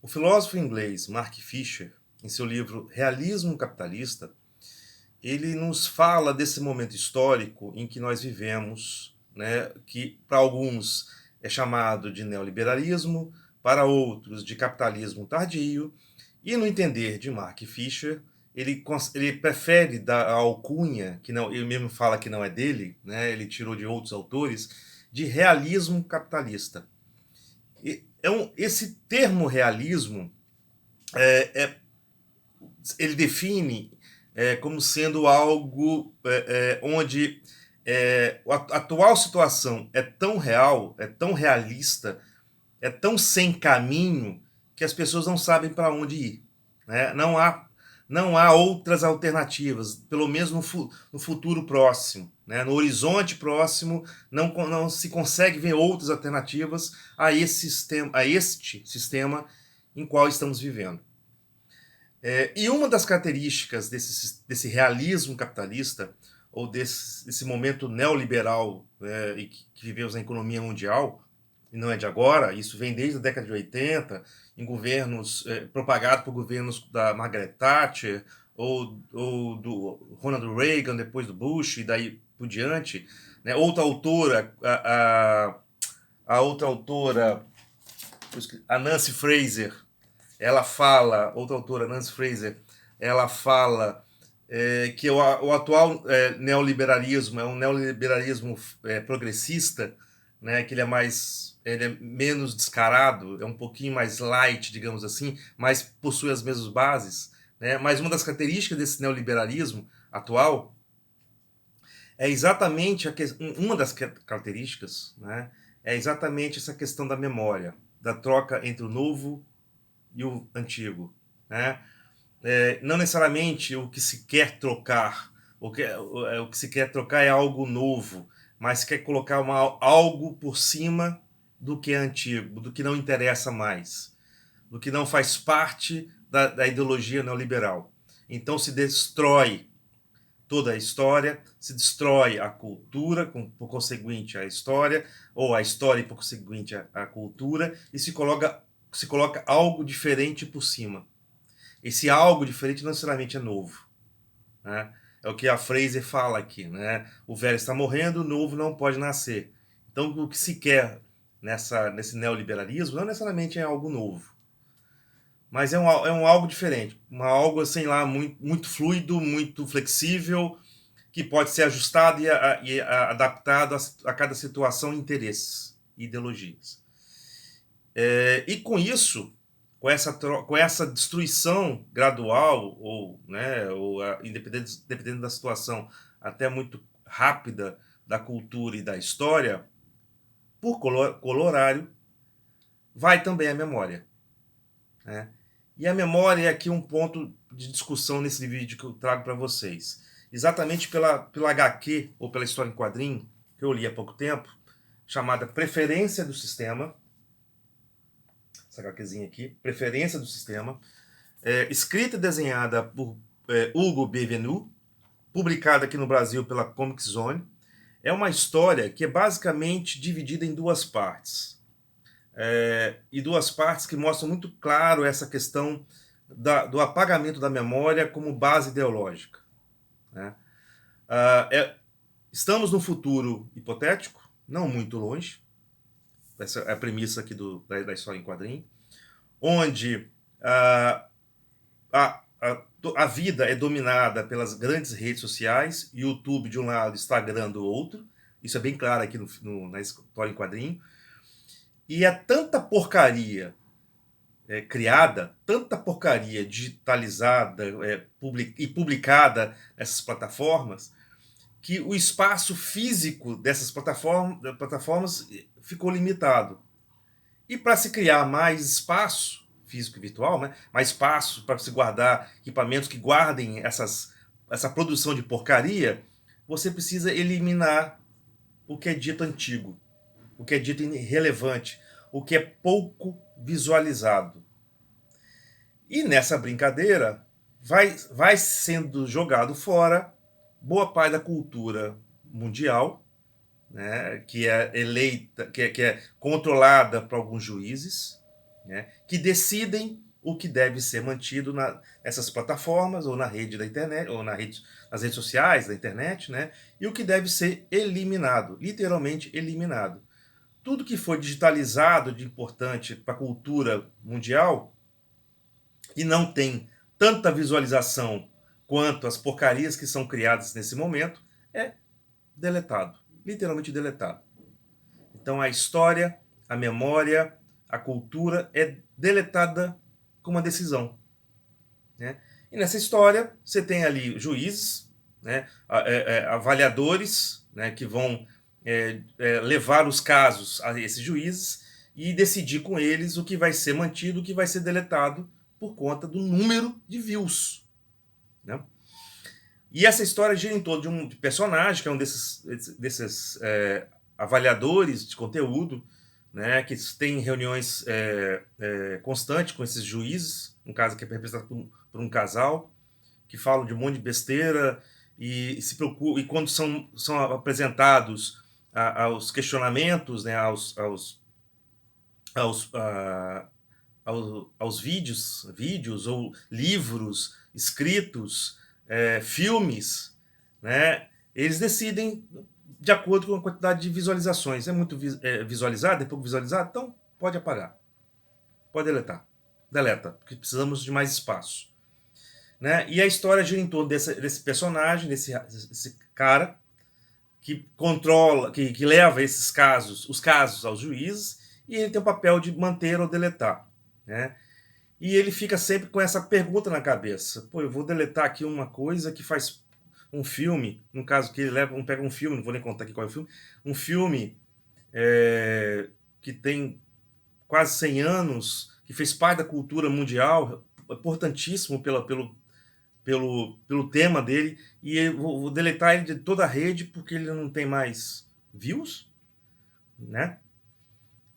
O filósofo inglês Mark Fisher, em seu livro Realismo Capitalista, ele nos fala desse momento histórico em que nós vivemos, né, que para alguns é chamado de neoliberalismo, para outros de capitalismo tardio, e no entender de Mark Fisher, ele prefere dar a alcunha, que não, ele mesmo fala que não é dele, né, ele tirou de outros autores, de realismo capitalista. Esse termo realismo ele define como sendo algo onde a atual situação é tão real, é tão realista, é tão sem caminho que as pessoas não sabem para onde ir. Né? Não há outras alternativas, pelo menos no futuro próximo. Né? No horizonte próximo, não se consegue ver outras alternativas a este sistema em qual estamos vivendo. E uma das características desse realismo capitalista, ou desse momento neoliberal que vivemos na economia mundial, e não é de agora, isso vem desde a década de 80, em governos propagados por governos da Margaret Thatcher ou do Ronald Reagan, depois do Bush, e daí por diante. Né? Outra autora, a outra autora, a Nancy Fraser, outra autora, Nancy Fraser, ela fala que o atual neoliberalismo é um neoliberalismo progressista, né, que ele é menos descarado, é um pouquinho mais light, digamos assim, mas possui as mesmas bases. Né? Mas uma das características desse neoliberalismo atual é exatamente uma das características, né, é exatamente essa questão da memória, da troca entre o novo e o antigo. Né? Não necessariamente o que se quer trocar, o que se quer trocar é algo novo, mas se quer colocar algo por cima do que é antigo, do que não interessa mais, do que não faz parte da ideologia neoliberal. Então se destrói toda a história, se destrói a cultura, por conseguinte a história, ou a história e por conseguinte a cultura, e se coloca algo diferente por cima. Esse algo diferente não necessariamente é novo. Né? É o que a Fraser fala aqui. Né? O velho está morrendo, o novo não pode nascer. Então, o que se quer nesse neoliberalismo não necessariamente é algo novo, mas é um algo diferente. Algo assim lá muito, muito fluido, muito flexível, que pode ser ajustado e adaptado a cada situação, interesses e ideologias. E com isso, com essa destruição gradual, dependendo da situação, até muito rápida da cultura e da história, por colorário, vai também a memória. Né? E a memória é aqui um ponto de discussão nesse vídeo que eu trago para vocês. Exatamente pela HQ, ou pela história em quadrinho, que eu li há pouco tempo, chamada Preferência do Sistema, essa HQzinha aqui, Preferência do Sistema, escrita e desenhada por Hugo Benvenu, publicada aqui no Brasil pela Comic Zone. É uma história que é basicamente dividida em duas partes. E duas partes que mostram muito claro essa questão do apagamento da memória como base ideológica. Né? Estamos num futuro hipotético, não muito longe, essa é a premissa aqui da história em quadrinho, onde a vida é dominada pelas grandes redes sociais, YouTube de um lado, Instagram do outro. Isso é bem claro aqui na história em quadrinho. E é tanta porcaria criada, tanta porcaria digitalizada e publicada nessas plataformas, que o espaço físico dessas plataformas ficou limitado. E para se criar mais espaço físico e virtual, né, mais espaço para se guardar equipamentos que guardem essa produção de porcaria, você precisa eliminar o que é dito antigo, o que é dito irrelevante, o que é pouco visualizado. E nessa brincadeira vai sendo jogado fora boa parte da cultura mundial, né, que é eleita, que é controlada por alguns juízes, né, que decidem o que deve ser mantido nessas plataformas, ou na rede da internet, ou nas redes sociais da internet, né, e o que deve ser eliminado, literalmente eliminado. Tudo que foi digitalizado de importante para a cultura mundial e não tem tanta visualização quanto as porcarias que são criadas nesse momento, é deletado, literalmente deletado. Então a história, a memória, a cultura é deletada com uma decisão, né? E nessa história você tem ali juízes, né, avaliadores, né, que vão levar os casos a esses juízes e decidir com eles o que vai ser mantido, o que vai ser deletado por conta do número de views, né? E essa história gira em torno de um personagem, que é um desses avaliadores de conteúdo, né, que tem reuniões constantes com esses juízes, um caso que é representado por um casal, que falam de um monte de besteira e se preocupam, e quando são apresentados aos questionamentos, né, aos, a, aos vídeos ou livros escritos, filmes, né, eles decidem de acordo com a quantidade de visualizações. É muito visualizado, é pouco visualizado, então pode apagar, pode deletar, deleta, porque precisamos de mais espaço, né? E a história gira em torno desse personagem, desse cara que controla, que leva esses casos, os casos aos juízes, e ele tem o papel de manter ou deletar, né? E ele fica sempre com essa pergunta na cabeça: pô, eu vou deletar aqui uma coisa que faz um filme, no caso que ele pega um filme, não vou nem contar aqui qual é o filme, um filme que tem quase 100 anos, que fez parte da cultura mundial, importantíssimo pelo tema dele, e eu vou deletar ele de toda a rede porque ele não tem mais views, né?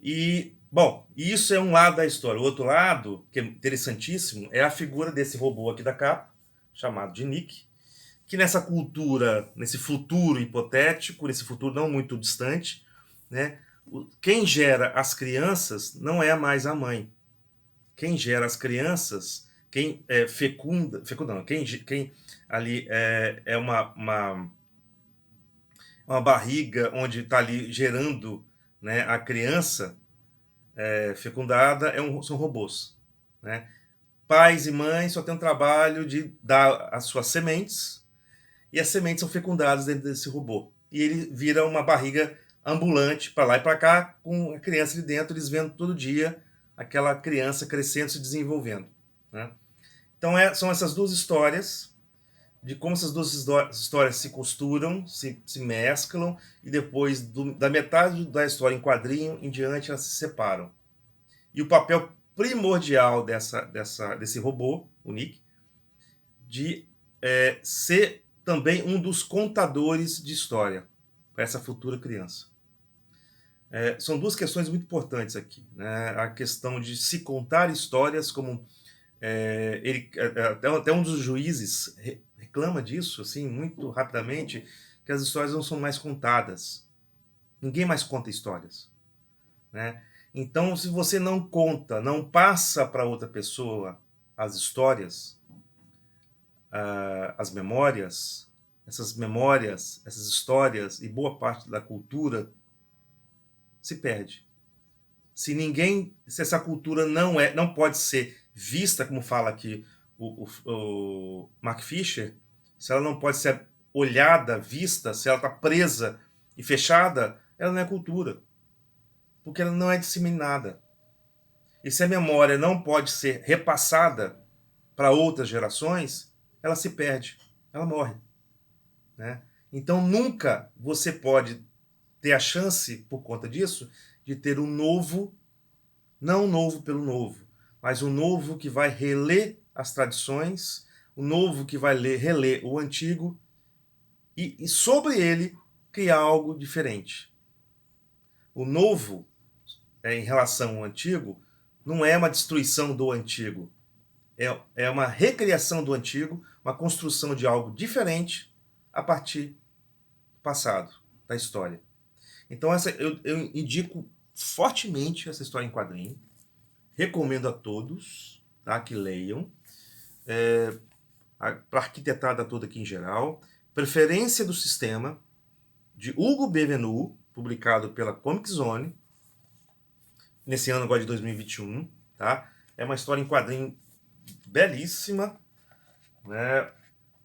E, bom, isso é um lado da história. O outro lado, que é interessantíssimo, é a figura desse robô aqui da capa, chamado de Nick, que nessa cultura, nesse futuro hipotético, nesse futuro não muito distante, né, quem gera as crianças não é mais a mãe. Quem gera as crianças, quem fecunda não, quem ali é uma barriga onde está ali gerando, né, a criança fecundada, são robôs, né? Pais e mães só têm o trabalho de dar as suas sementes, e as sementes são fecundadas dentro desse robô. E ele vira uma barriga ambulante para lá e para cá, com a criança ali dentro, eles vendo todo dia aquela criança crescendo, se desenvolvendo, né? Então são essas duas histórias, de como essas duas histórias se costuram, se mesclam, e depois da metade da história em quadrinho em diante elas se separam. E o papel primordial desse robô, o Nick, de ser também um dos contadores de história para essa futura criança. São duas questões muito importantes aqui, né? A questão de se contar histórias, como até um dos juízes reclama disso, assim, muito rapidamente, que as histórias não são mais contadas. Ninguém mais conta histórias, né? Então, se você não conta, não passa para outra pessoa as histórias, as memórias, essas histórias e boa parte da cultura se perde. Se essa cultura não pode ser vista, como fala aqui o Mark Fisher, se ela não pode ser olhada, vista, se ela está presa e fechada, ela não é cultura, porque ela não é disseminada. E se a memória não pode ser repassada para outras gerações, ela se perde, ela morre, né? Então nunca você pode ter a chance, por conta disso, de ter um novo, não um novo pelo novo, mas um novo que vai reler as tradições, um novo que vai reler o antigo e sobre ele criar algo diferente. O novo, em relação ao antigo, não é uma destruição do antigo, é uma recriação do antigo, uma construção de algo diferente a partir do passado, da história. Então eu indico fortemente essa história em quadrinho. recomendo a todos, tá, que leiam, para a arquitetada toda aqui em geral. Preferência do Sistema, de Hugo Benvenu, publicado pela Comic Zone, nesse ano agora de 2021, tá? É uma história em quadrinho belíssima, né?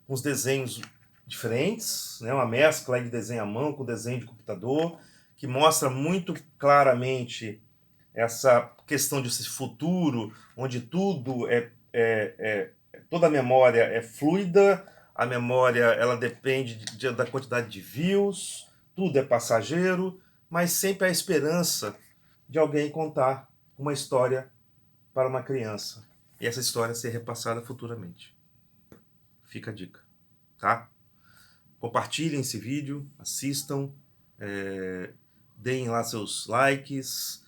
Com os desenhos diferentes, né? Uma mescla de desenho à mão com desenho de computador, que mostra muito claramente essa questão desse futuro, onde tudo toda a memória é fluida, a memória ela depende da quantidade de views, tudo é passageiro, mas sempre há esperança de alguém contar uma história para uma criança e essa história ser repassada futuramente. Fica a dica, tá? Compartilhem esse vídeo, assistam, deem lá seus likes,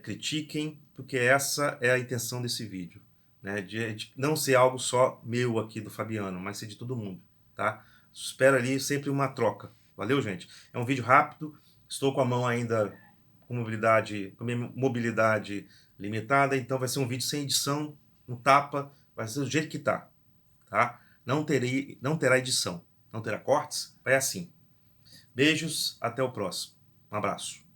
critiquem, porque essa é a intenção desse vídeo, né? De não ser algo só meu aqui do Fabiano, mas ser de todo mundo, tá? Espero ali sempre uma troca. Valeu, gente? É um vídeo rápido, estou com a mão ainda com minha mobilidade limitada, então vai ser um vídeo sem edição, um tapa, vai ser do jeito que tá? Não terá edição, não terá cortes, vai assim. Beijos, até o próximo. Um abraço.